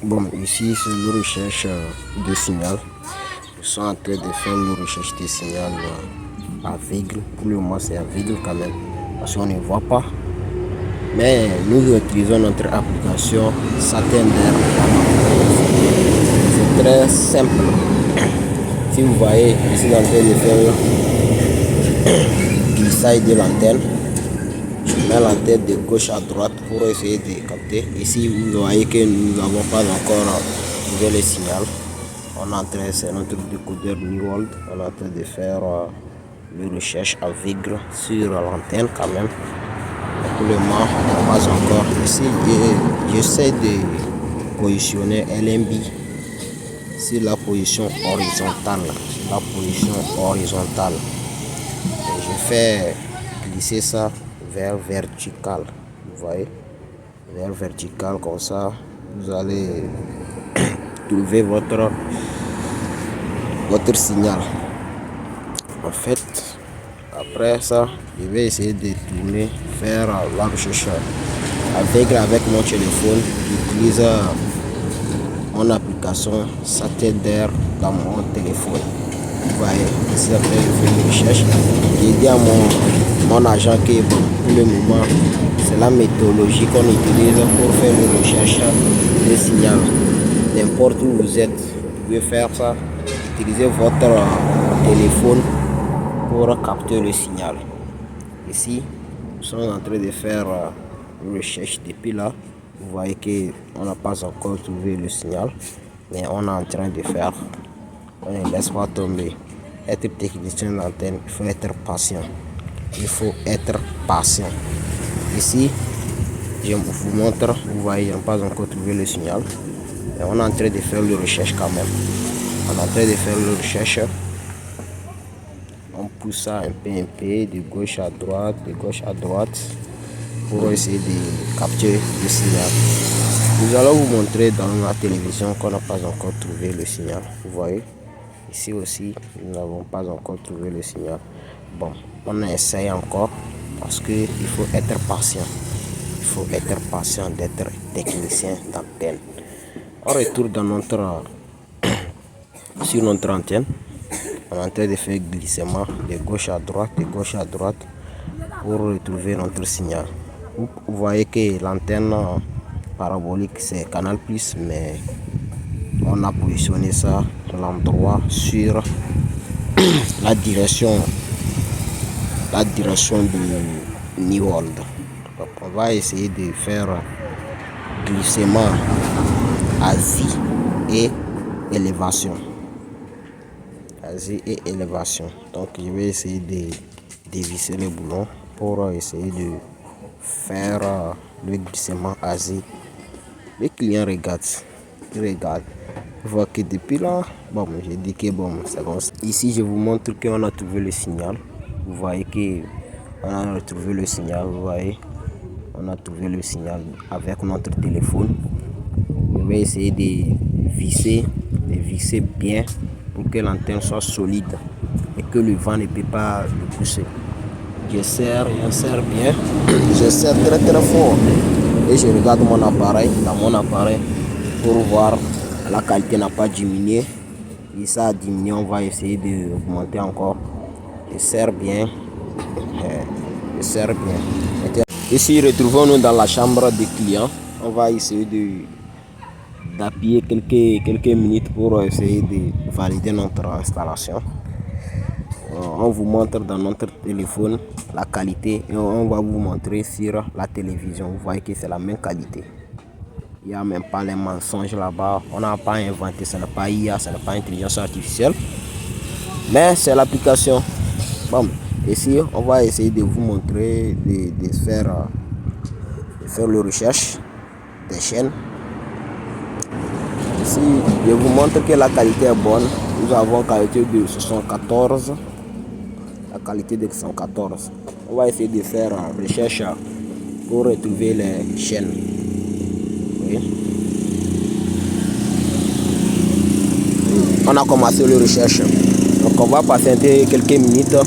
Bon, ici c'est une recherche de signal. Ils sont en train de faire une recherche de signal aveugle. Pour le moment, c'est aveugle quand même, parce qu'on ne voit pas. Mais nous utilisons notre application Satender. C'est très simple. Si vous voyez, ici en train de faire glissage de l'antenne. Je mets l'antenne de gauche à droite pour essayer de capter. Ici, vous voyez que nous n'avons pas encore trouvé le signal. On est en train, c'est notre décodeur New World. On est en train de faire une recherche aveugle sur l'antenne quand même. Pour le moment, pas encore. Ici, j'essaie de positionner LMB sur la position horizontale. Et je fais glisser ça vers vertical. Vous voyez, vers vertical comme ça, vous allez trouver votre signal. En fait, après ça, je vais essayer de tourner vers la recherche avec mon téléphone. J'utilise mon application Satender dans mon téléphone. Vous voyez, ici après je fais une recherche. J'ai dit à mon agent que pour le moment, c'est la méthodologie qu'on utilise pour faire une recherche de signal. N'importe où vous êtes, vous pouvez faire ça. Utilisez votre téléphone pour capter le signal. Ici, nous sommes en train de faire une recherche depuis là. Vous voyez qu'on n'a pas encore trouvé le signal, mais on est en train de faire. On ne laisse pas tomber. Être technicien d'antenne, il faut être patient. Ici, je vous montre, vous voyez, on n'a pas encore trouvé le signal. Mais on est en train de faire une recherche quand même. On pousse ça un peu, de gauche à droite, pour essayer de capter le signal. Nous allons vous montrer dans la télévision qu'on n'a pas encore trouvé le signal. Vous voyez, ici aussi, nous n'avons pas encore trouvé le signal. Bon, on essaye encore parce qu'il faut être patient. Il faut être patient d'être technicien d'antenne. On retourne dans sur notre antenne. On est en train de faire glissement de gauche à droite pour retrouver notre signal. Vous voyez que l'antenne parabolique c'est Canal+, mais on a positionné ça à l'endroit sur la direction de New World. Donc, on va essayer de faire glissement Asie et élévation. Donc je vais essayer de dévisser le boulon pour essayer de faire le glissement Asie. Le client regarde, il voit que depuis là, bon, j'ai dit que bon, c'est bon. Ici je vous montre qu'on a trouvé le signal. Vous voyez que on a retrouvé le signal. Vous voyez, on a trouvé le signal avec notre téléphone. Je vais essayer de visser bien pour que l'antenne soit solide et que le vent ne peut pas le pousser. Je serre bien, je serre très fort et je regarde mon appareil pour voir la qualité n'a pas diminué. Et ça a diminué, on va essayer d'augmenter encore. Je serre bien. Ici, retrouvons-nous dans la chambre des clients. On va essayer d'appuyer quelques minutes pour essayer de valider notre installation. On vous montre dans notre téléphone la qualité et on va vous montrer sur la télévision. Vous voyez que c'est la même qualité. Il n'y a même pas les mensonges là-bas. On n'a pas inventé, ce n'est pas IA, ce n'est pas intelligence artificielle. Mais c'est l'application. Bon, ici, on va essayer de vous montrer, de faire le recherche des chaînes. Ici, je vous montre que la qualité est bonne. Nous avons qualité de 74. La qualité de 114. On va essayer de faire recherche pour retrouver les chaînes. Oui. On a commencé la recherche. Donc on va patienter quelques minutes,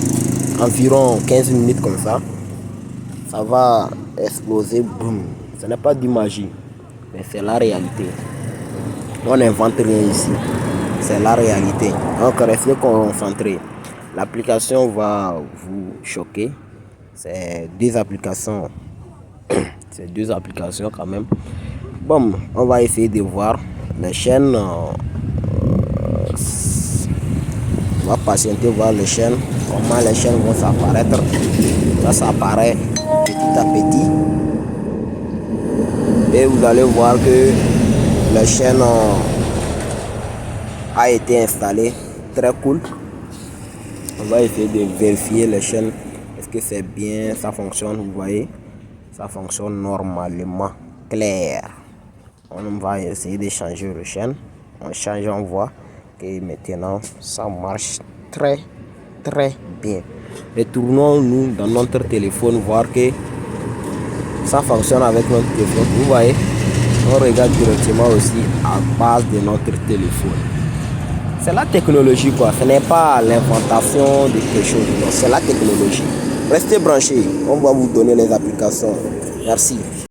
environ 15 minutes comme ça. Ça va exploser, boum. Ce n'est pas du magie, mais c'est la réalité. On n'invente rien ici. C'est la réalité. Donc restez concentrés. L'application va vous choquer. C'est deux applications. C'est deux applications quand même. Bon, on va essayer de voir les chaînes. On va patienter voir les chaînes. Comment les chaînes vont s'apparaître. Ça apparaît petit à petit. Et vous allez voir que la chaîne a été installée. Très cool. On va essayer de vérifier les chaînes. Est-ce que c'est bien, ça fonctionne, vous voyez? Ça fonctionne normalement. Clair. On va essayer de changer de chaîne. On change, on voit que maintenant ça marche très bien. Retournons-nous dans notre téléphone, voir que ça fonctionne avec notre téléphone. Vous voyez, on regarde directement aussi à base de notre téléphone. C'est la technologie quoi, ce n'est pas l'inventation de quelque chose, c'est la technologie. Restez branchés, on va vous donner les applications. Merci.